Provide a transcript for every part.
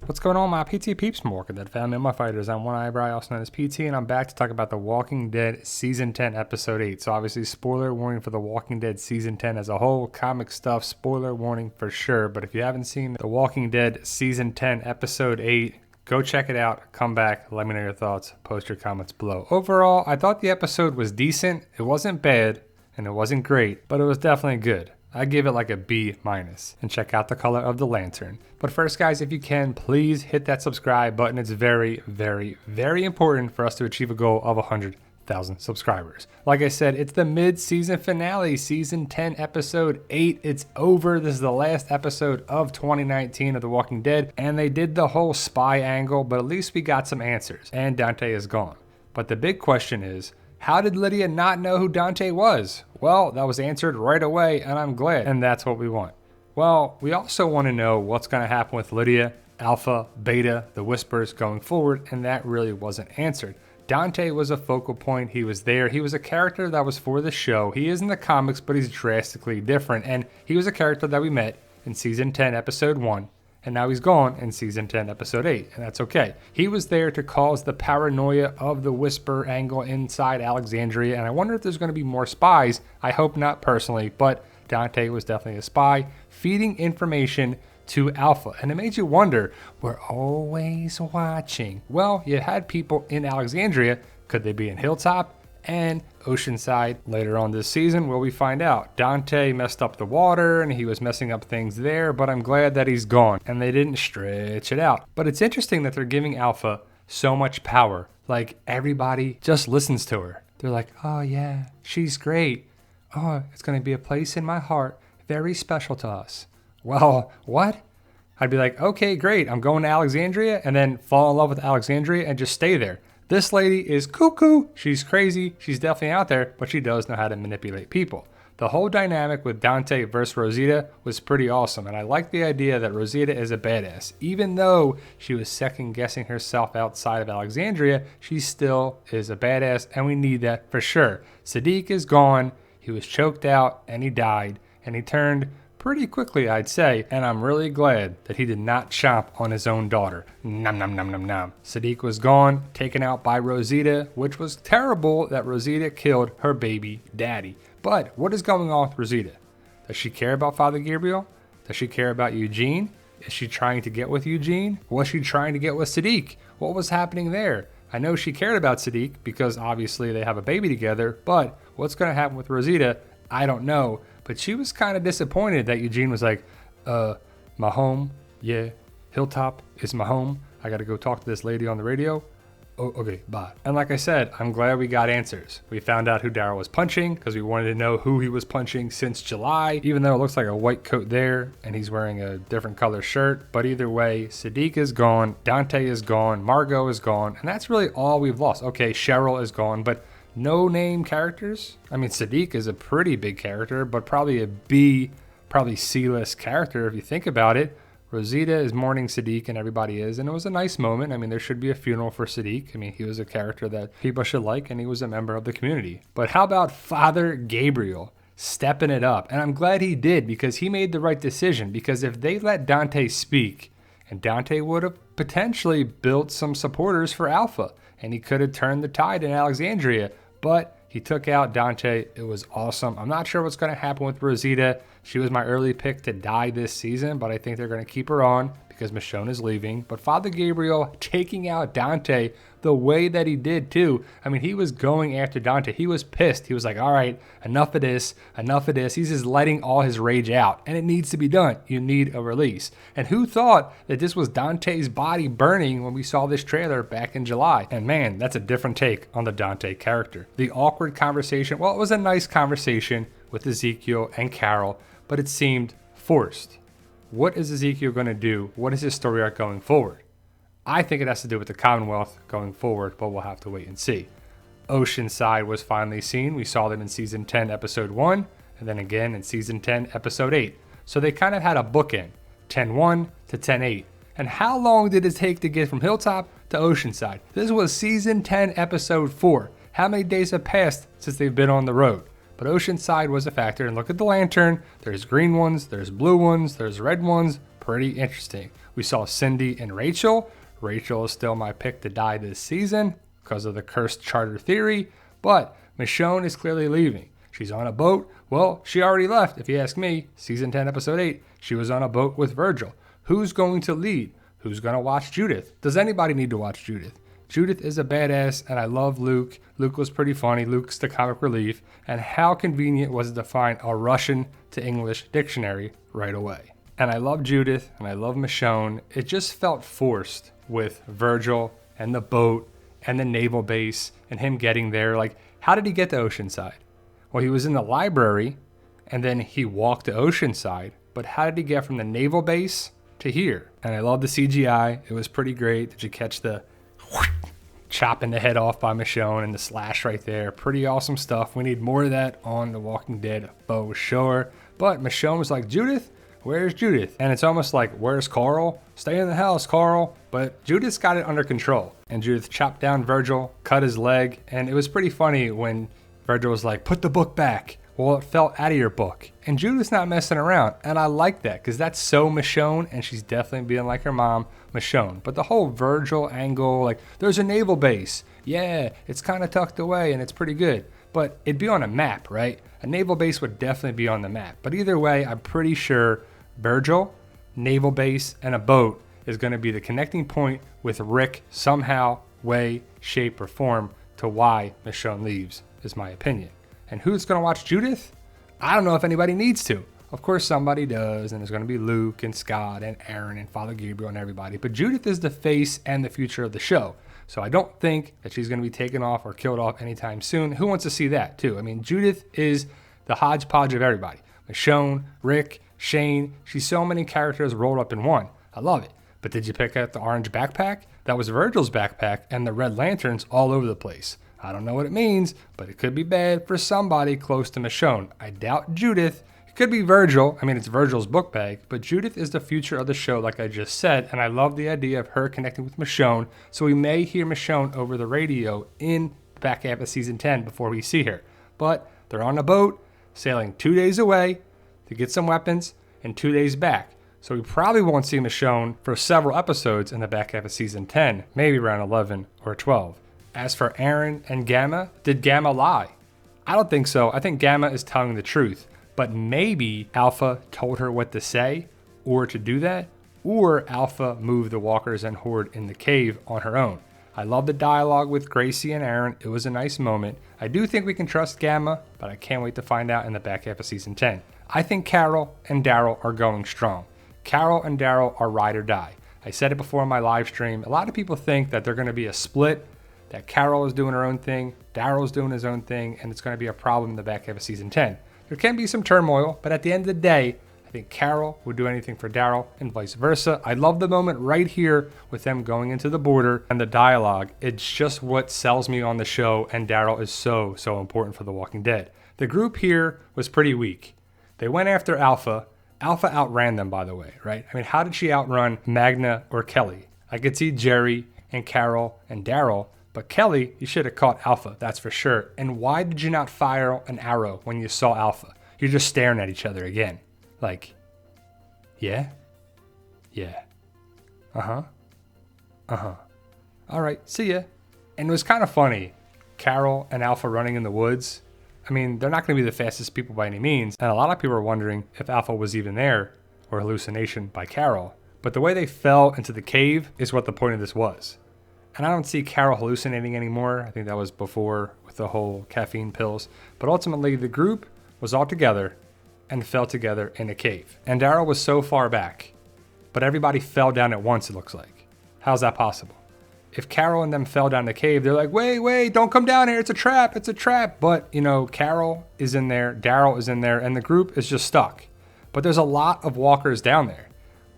What's going on, my PT peeps? More that family of my fighters. I'm One Eyebrow, also known as PT, and I'm back to talk about The Walking Dead Season 10, Episode 8. So obviously, spoiler warning for The Walking Dead Season 10 as a whole. Comic stuff, spoiler warning for sure. But if you haven't seen The Walking Dead Season 10, Episode 8, go check it out, come back, let me know your thoughts, post your comments below. Overall, I thought the episode was decent. It wasn't bad, and it wasn't great, but it was definitely good. I give it like a B-. And check out the color of the lantern. But first, guys, if you can, please hit that subscribe button. It's very, very, very important for us to achieve a goal of 100,000 subscribers. Like I said, it's the mid-season finale, Season 10, Episode 8. It's over. This is the last episode of 2019 of The Walking Dead, and they did the whole spy angle, but at least we got some answers, and Dante is gone. But the big question is, how did Lydia not know who Dante was? Well, that was answered right away, and I'm glad, and that's what we want. Well, we also want to know what's going to happen with Lydia, Alpha, Beta, the Whispers going forward, and that really wasn't answered. Dante was a focal point. He was there. He was a character that was for the show. He is in the comics, but he's drastically different, and he was a character that we met in Season 10, Episode 1. And now he's gone in Season 10, Episode 8, and that's okay. He was there to cause the paranoia of the Whisper angle inside Alexandria, and I wonder if there's going to be more spies. I hope not personally, but Dante was definitely a spy, feeding information to Alpha. And it made you wonder, we're always watching. Well, you had people in Alexandria. Could they be in Hilltop and Oceanside? Later on this season, will we find out? Dante messed up the water and he was messing up things there, but I'm glad that he's gone and they didn't stretch it out. But it's interesting that they're giving Alpha so much power. Like, everybody just listens to her. They're like, oh yeah, she's great. Oh, it's going to be a place in my heart, very special to us. Well, what? I'd be like, okay, great, I'm going to Alexandria, and then fall in love with Alexandria and just stay there. This lady is cuckoo. She's crazy. She's definitely out there, but she does know how to manipulate people. The whole dynamic with Dante versus Rosita was pretty awesome, and I like the idea that Rosita is a badass. Even though she was second-guessing herself outside of Alexandria, she still is a badass, and we need that for sure. Sadiq is gone. He was choked out, and he died, and he turned pretty quickly, I'd say, and I'm really glad that he did not chomp on his own daughter. Nom nom nom nom nom. Sadiq was gone, taken out by Rosita, which was terrible that Rosita killed her baby daddy. But what is going on with Rosita? Does she care about Father Gabriel? Does she care about Eugene? Is she trying to get with Eugene? Was she trying to get with Sadiq? What was happening there? I know she cared about Sadiq because obviously they have a baby together, but what's going to happen with Rosita? I don't know. But she was kind of disappointed that Eugene was like, my home, yeah, Hilltop is my home. I got to go talk to this lady on the radio. Oh, okay, bye. And like I said, I'm glad we got answers. We found out who Daryl was punching because we wanted to know who he was punching since July, even though it looks like a white coat there and he's wearing a different color shirt. But either way, Sadiq is gone, Dante is gone, Margot is gone, and that's really all we've lost. Okay, Cheryl is gone, but no name characters. I mean, Sadiq is a pretty big character, but probably a B, probably C-list character if you think about it. Rosita is mourning Sadiq, and everybody is, and it was a nice moment. I mean, there should be a funeral for Sadiq. I mean, he was a character that people should like, and he was a member of the community. But how about Father Gabriel stepping it up? And I'm glad he did, because he made the right decision, because if they let Dante speak, and Dante would have potentially built some supporters for Alpha, and he could have turned the tide in Alexandria, but he took out Dante. It was awesome. I'm not sure what's going to happen with Rosita. She was my early pick to die this season, but I think they're going to keep her on because Michonne is leaving. But Father Gabriel taking out Dante the way that he did too. I mean, he was going after Dante. He was pissed. He was like, all right, enough of this, enough of this. He's just letting all his rage out, and it needs to be done. You need a release. And who thought that this was Dante's body burning when we saw this trailer back in July? And man, that's a different take on the Dante character. The awkward conversation, well, it was a nice conversation with Ezekiel and Carol, but it seemed forced. What is Ezekiel going to do? What is his story arc going forward? I think it has to do with the Commonwealth going forward, but we'll have to wait and see. Oceanside was finally seen. We saw them in Season 10, Episode 1, and then again in Season 10, Episode 8. So they kind of had a bookend, 10-1 to 10-8. And how long did it take to get from Hilltop to Oceanside? This was Season 10, Episode 4. How many days have passed since they've been on the road? But Oceanside was a factor, and look at the lantern. There's green ones, there's blue ones, there's red ones. Pretty interesting. We saw Cindy and Rachel. Rachel is still my pick to die this season because of the cursed charter theory, but Michonne is clearly leaving. She's on a boat. Well, she already left, if you ask me. Season 10, episode 8, she was on a boat with Virgil. Who's going to lead? Who's going to watch Judith? Does anybody need to watch Judith? Judith is a badass, and I love Luke. Luke was pretty funny. Luke's the comic relief. And how convenient was it to find a Russian to English dictionary right away? And I love Judith, and I love Michonne. It just felt forced with Virgil and the boat and the naval base and him getting there. Like, how did he get to Oceanside? Well, he was in the library, and then he walked to Oceanside. But how did he get from the naval base to here? And I love the CGI. It was pretty great. Did you catch the chopping the head off by Michonne and the slash right there? Pretty awesome stuff. We need more of that on The Walking Dead for sure. But Michonne was like, Judith? Where's Judith? And it's almost like, where's Carl? Stay in the house, Carl. But Judith's got it under control. And Judith chopped down Virgil, cut his leg. And it was pretty funny when Virgil was like, put the book back. Well, it fell out of your book. And Judith's not messing around. And I like that because that's so Michonne, and she's definitely being like her mom, Michonne. But the whole Virgil angle, like, there's a naval base. Yeah, it's kind of tucked away and it's pretty good. But it'd be on a map, right? A naval base would definitely be on the map. But either way, I'm pretty sure Virgil, naval base, and a boat is going to be the connecting point with Rick somehow, way, shape, or form to why Michonne leaves, is my opinion. And who's going to watch Judith? I don't know if anybody needs to. Of course somebody does, and there's going to be Luke and Scott and Aaron and Father Gabriel and everybody. But Judith is the face and the future of the show. So I don't think that she's going to be taken off or killed off anytime soon. Who wants to see that too? I mean, Judith is the hodgepodge of everybody. Michonne, Rick, Shane. She's so many characters rolled up in one. I love it. But did you pick out the orange backpack? That was Virgil's backpack, and the red lanterns all over the place. I don't know what it means, but it could be bad for somebody close to Michonne. I doubt Judith. It could be Virgil. I mean, it's Virgil's book bag, but Judith is the future of the show, like I just said, and I love the idea of her connecting with Michonne, so we may hear Michonne over the radio in the back half of season 10 before we see her. But they're on a boat, sailing 2 days away to get some weapons, and 2 days back. So we probably won't see Michonne for several episodes in the back half of season 10, maybe around 11 or 12. As for Aaron and Gamma, did Gamma lie? I don't think so. I think Gamma is telling the truth. But maybe Alpha told her what to say or to do that, or Alpha moved the walkers and Horde in the cave on her own. I love the dialogue with Gracie and Aaron. It was a nice moment. I do think we can trust Gamma, but I can't wait to find out in the back half of season 10. I think Carol and Daryl are going strong. Carol and Daryl are ride or die. I said it before in my live stream. A lot of people think that they're going to be a split, that Carol is doing her own thing, Daryl's doing his own thing, and it's going to be a problem in the back half of season 10. There can be some turmoil, but at the end of the day, I think Carol would do anything for Daryl and vice versa. I love the moment right here with them going into the border and the dialogue. It's just what sells me on the show, and Daryl is so important for The Walking Dead. The group here was pretty weak. They went after Alpha. Alpha outran them, by the way, right? I mean, how did she outrun Magna or Kelly? I could see Jerry and Carol and Daryl, but Kelly, you should have caught Alpha, that's for sure. And why did you not fire an arrow when you saw Alpha? You're just staring at each other again. Like, yeah? Yeah. Uh-huh. Uh-huh. All right, see ya. And it was kind of funny. Carol and Alpha running in the woods. I mean, they're not going to be the fastest people by any means. And a lot of people are wondering if Alpha was even there or hallucination by Carol. But the way they fell into the cave is what the point of this was. And I don't see Carol hallucinating anymore. I think that was before with the whole caffeine pills. But ultimately, the group was all together and fell together in a cave. And Daryl was so far back, but everybody fell down at once, it looks like. How's that possible? If Carol and them fell down the cave, they're like, wait, don't come down here. It's a trap. It's a trap. But, you know, Carol is in there, Daryl is in there, and the group is just stuck. But there's a lot of walkers down there.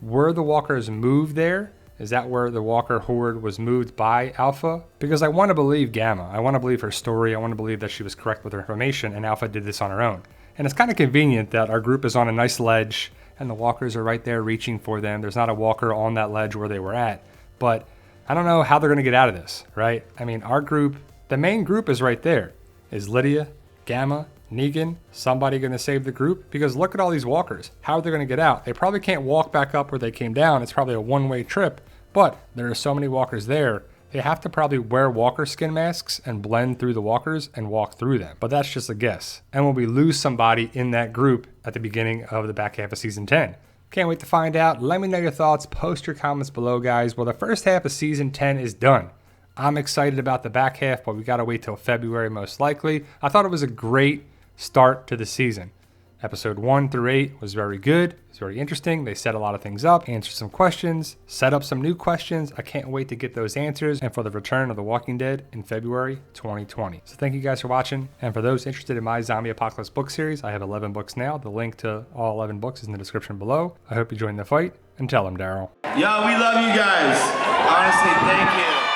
Were the walkers moved there? Is that where the Walker Horde was moved by Alpha? Because I want to believe Gamma. I want to believe her story. I want to believe that she was correct with her information and Alpha did this on her own. And it's kind of convenient that our group is on a nice ledge and the walkers are right there reaching for them. There's not a walker on that ledge where they were at. But I don't know how they're going to get out of this, right? I mean, our group, the main group is right there. Is Lydia, Gamma, Negan, somebody going to save the group? Because look at all these walkers. How are they going to get out? They probably can't walk back up where they came down. It's probably a one-way trip, but there are so many walkers there. They have to probably wear walker skin masks and blend through the walkers and walk through them. But that's just a guess. And will we lose somebody in that group at the beginning of the back half of season 10? Can't wait to find out. Let me know your thoughts. Post your comments below, guys. Well, the first half of season 10 is done. I'm excited about the back half, but we got to wait till February most likely. I thought it was a great start to the season. Episode 1 through 8 was very good. It was very interesting. They set a lot of things up, answered some questions, set up some new questions. I can't wait to get those answers and for the return of The Walking Dead in February 2020. So thank you guys for watching. And for those interested in my Zombie Apocalypse book series, I have 11 books now. The link to all 11 books is in the description below. I hope you join the fight, and tell them, Daryl. Yo, we love you guys. Honestly, thank you.